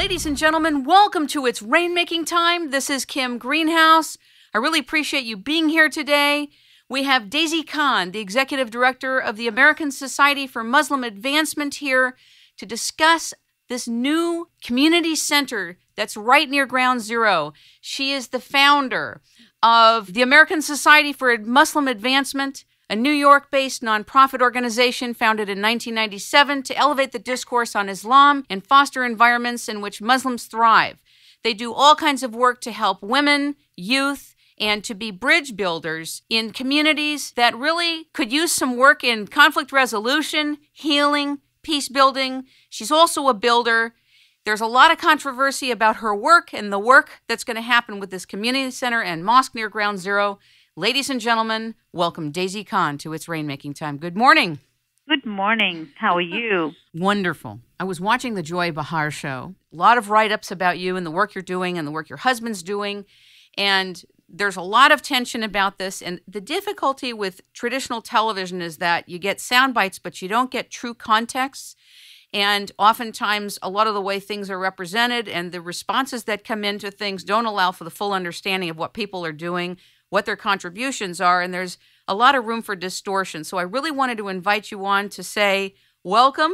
Ladies and gentlemen, welcome to It's Rainmaking Time. This is Kim Greenhouse. I really appreciate you being here today. We have Daisy Khan, the Executive Director of the American Society for Muslim Advancement, here to discuss this new community center that's right near Ground Zero. She is the founder of the American Society for Muslim Advancement, a New York-based nonprofit organization founded in 1997 to elevate the discourse on Islam and foster environments in which Muslims thrive. They do all kinds of work to help women, youth, and to be bridge builders in communities that really could use some work in conflict resolution, healing, peace building. She's also a builder. There's a lot of controversy about her work and the work that's going to happen with this community center and mosque near Ground Zero. Ladies and gentlemen, welcome Daisy Khan to It's Rainmaking Time. Good morning. Good morning. How are you? Wonderful. I was watching the Joy Behar show. A lot of write-ups about you and the work you're doing and the work your husband's doing. And there's a lot of tension about this. And the difficulty with traditional television is that you get sound bites, but you don't get true context. And oftentimes, a lot of the way things are represented and the responses that come into things don't allow for the full understanding of what people are doing, what their contributions are, and there's a lot of room for distortion. So I really wanted to invite you on to say, welcome.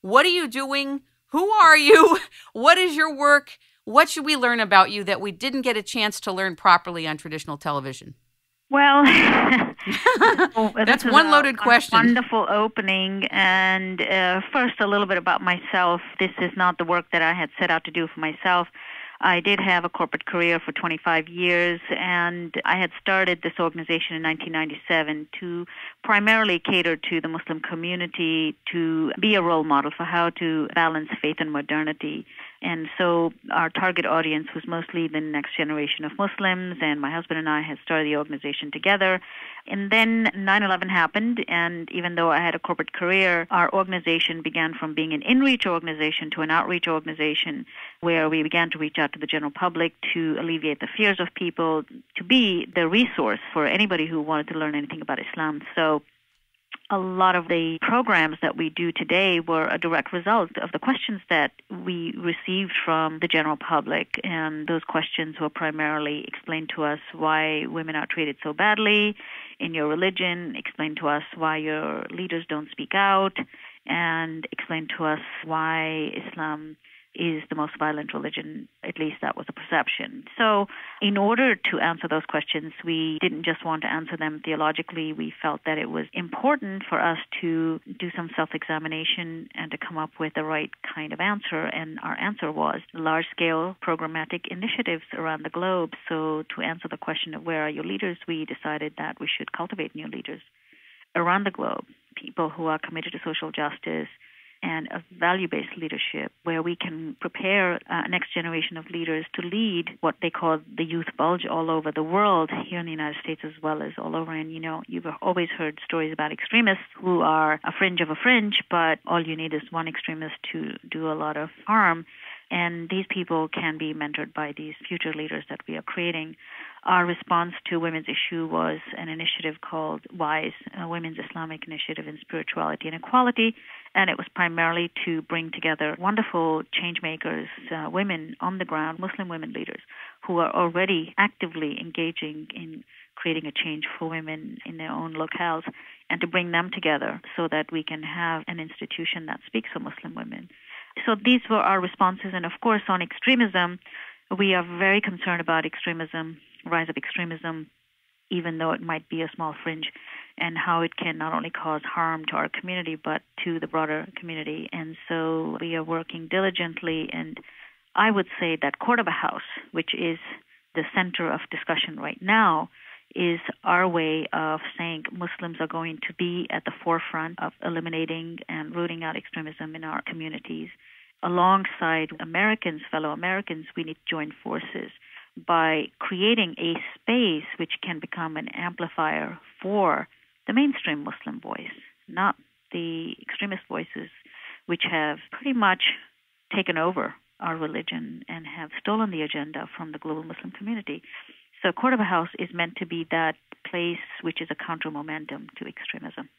What are you doing? Who are you? What is your work? What should we learn about you that we didn't get a chance to learn properly on traditional television? Well, that's one loaded question. Wonderful opening. And first, a little bit about myself. This is not the work that I had set out to do for myself. I did have a corporate career for 25 years, and I had started this organization in 1997 to primarily cater to the Muslim community, to be a role model for how to balance faith and modernity. And so our target audience was mostly the next generation of Muslims, and my husband and I had started the organization together. And then 9/11 happened, and even though I had a corporate career, our organization began from being an in-reach organization to an outreach organization, where we began to reach out to the general public to alleviate the fears of people, to be the resource for anybody who wanted to learn anything about Islam. So a lot of the programs that we do today were a direct result of the questions that we received from the general public. And those questions were primarily explain to us why women are treated so badly in your religion, explain to us why your leaders don't speak out, and explain to us why Islam is the most violent religion. At least that was the perception. So in order to answer those questions, we didn't just want to answer them theologically. We felt that it was important for us to do some self-examination and to come up with the right kind of answer. And our answer was large-scale programmatic initiatives around the globe. So to answer the question of where are your leaders, we decided that we should cultivate new leaders around the globe, people who are committed to social justice and a value-based leadership, where we can prepare a next generation of leaders to lead what they call the youth bulge all over the world, here in the United States as well as all over. And, you know, you've always heard stories about extremists who are a fringe of a fringe, but all you need is one extremist to do a lot of harm. And these people can be mentored by these future leaders that we are creating. Our response to women's issue was an initiative called WISE, a Women's Islamic Initiative in Spirituality and Equality, and it was primarily to bring together wonderful change makers, women on the ground, Muslim women leaders, who are already actively engaging in creating a change for women in their own locales, and to bring them together so that we can have an institution that speaks for Muslim women. So these were our responses. And of course, on extremism, we are very concerned about extremism, rise of extremism, even though it might be a small fringe, and how it can not only cause harm to our community, but to the broader community. And so we are working diligently. And I would say that Cordoba House, which is the center of discussion right now, is our way of saying Muslims are going to be at the forefront of eliminating and rooting out extremism in our communities. Alongside Americans, fellow Americans, we need to join forces by creating a space which can become an amplifier for the mainstream Muslim voice, not the extremist voices which have pretty much taken over our religion and have stolen the agenda from the global Muslim community. So Cordoba House is meant to be that place which is a counter momentum to extremism.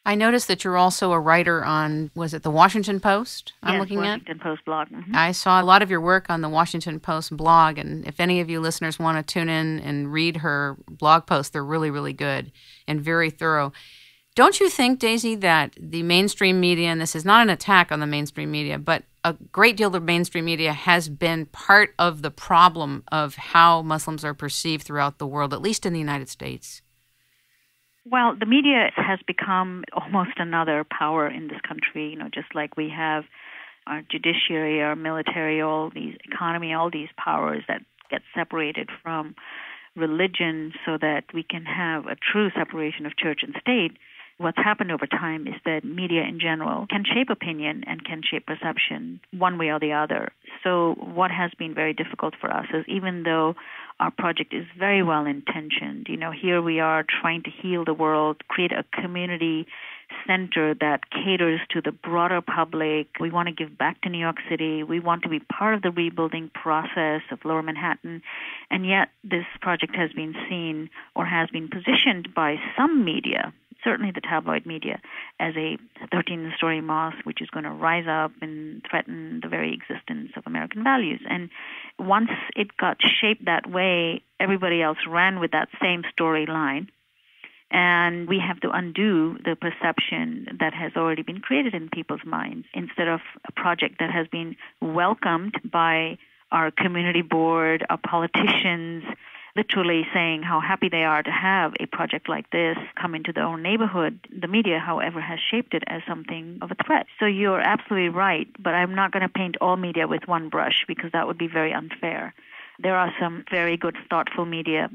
I noticed that you're also a writer on, was it the Washington Post I'm Yes, looking Washington Post blog. Mm-hmm. I saw a lot of your work on the Washington Post blog, and if any of you listeners want to tune in and read her blog posts, they're really, really good and very thorough. Don't you think, Daisy, that the mainstream media, and this is not an attack on the mainstream media, but a great deal of mainstream media has been part of the problem of how Muslims are perceived throughout the world, at least in the United States? Well, the media has become almost another power in this country, just like we have our judiciary, our military, all these economy, all these powers that get separated from religion so that we can have a true separation of church and state. What's happened over time is that media in general can shape opinion and can shape perception one way or the other. So what has been very difficult for us is, even though our project is very well intentioned, here we are trying to heal the world, create a community center that caters to the broader public. We want to give back to New York City. We want to be part of the rebuilding process of Lower Manhattan. And yet this project has been seen or has been positioned by some media, certainly the tabloid media, as a 13-story mosque which is going to rise up and threaten the very existence of American values. And once it got shaped that way, everybody else ran with that same storyline. And we have to undo the perception that has already been created in people's minds, instead of a project that has been welcomed by our community board, our politicians, literally saying how happy they are to have a project like this come into their own neighborhood. The media, however, has shaped it as something of a threat. So you're absolutely right, but I'm not going to paint all media with one brush because that would be very unfair. There are some very good, thoughtful media,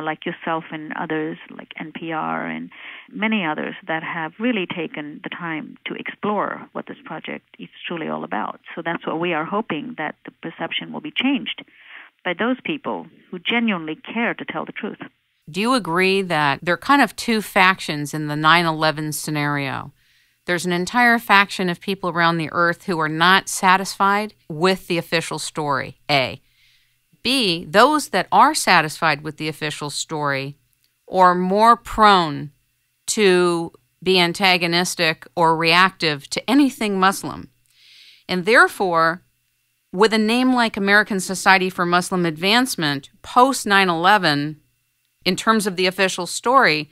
like yourself and others, like NPR and many others, that have really taken the time to explore what this project is truly all about. So that's what we are hoping, that the perception will be changed by those people who genuinely care to tell the truth. Do you agree that there are kind of two factions in the 9/11 scenario? There's an entire faction of people around the earth who are not satisfied with the official story, A. B, those that are satisfied with the official story are more prone to be antagonistic or reactive to anything Muslim. And therefore, with a name like American Society for Muslim Advancement, post 9/11, in terms of the official story,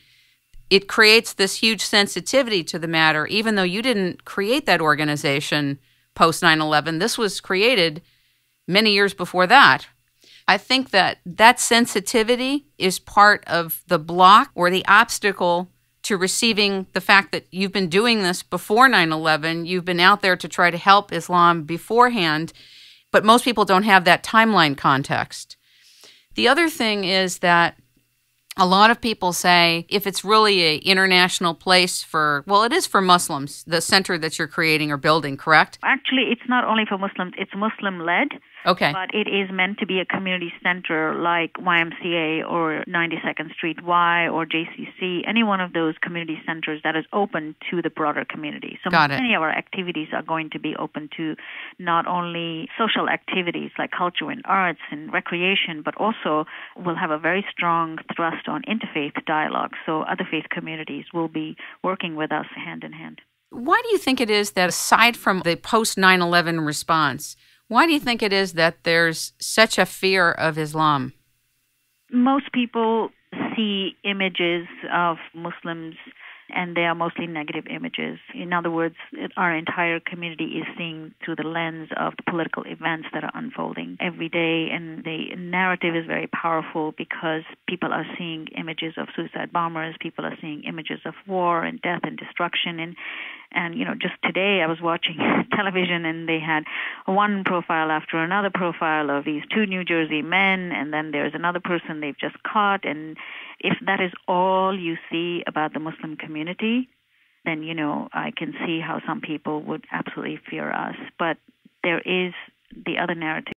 it creates this huge sensitivity to the matter, even though you didn't create that organization post 9/11. This was created many years before that. I think that that sensitivity is part of the block or the obstacle to receiving the fact that you've been doing this before 9/11. You've been out there to try to help Islam beforehand, but most people don't have that timeline context. The other thing is that a lot of people say, if it's really an international place for, well, it is for Muslims, the center that you're creating or building, correct? Actually, it's not only for Muslims, it's Muslim-led. Okay. But it is meant to be a community center like YMCA or 92nd Street Y or JCC, any one of those community centers that is open to the broader community. So many of our activities are going to be open to not only social activities like culture and arts and recreation, but also we'll have a very strong thrust on interfaith dialogue. So other faith communities will be working with us hand in hand. Why do you think it is that, aside from the post 9/11 response, why do you think it is that there's such a fear of Islam? Most people see images of Muslims, and they are mostly negative images. In other words, our entire community is seeing through the lens of the political events that are unfolding every day, and the narrative is very powerful because people are seeing images of suicide bombers, people are seeing images of war and death and destruction, and just today I was watching television and they had one profile after another profile of these two New Jersey men, and then there's another person they've just caught. And if that is all you see about the Muslim community, then, I can see how some people would absolutely fear us. But there is the other narrative.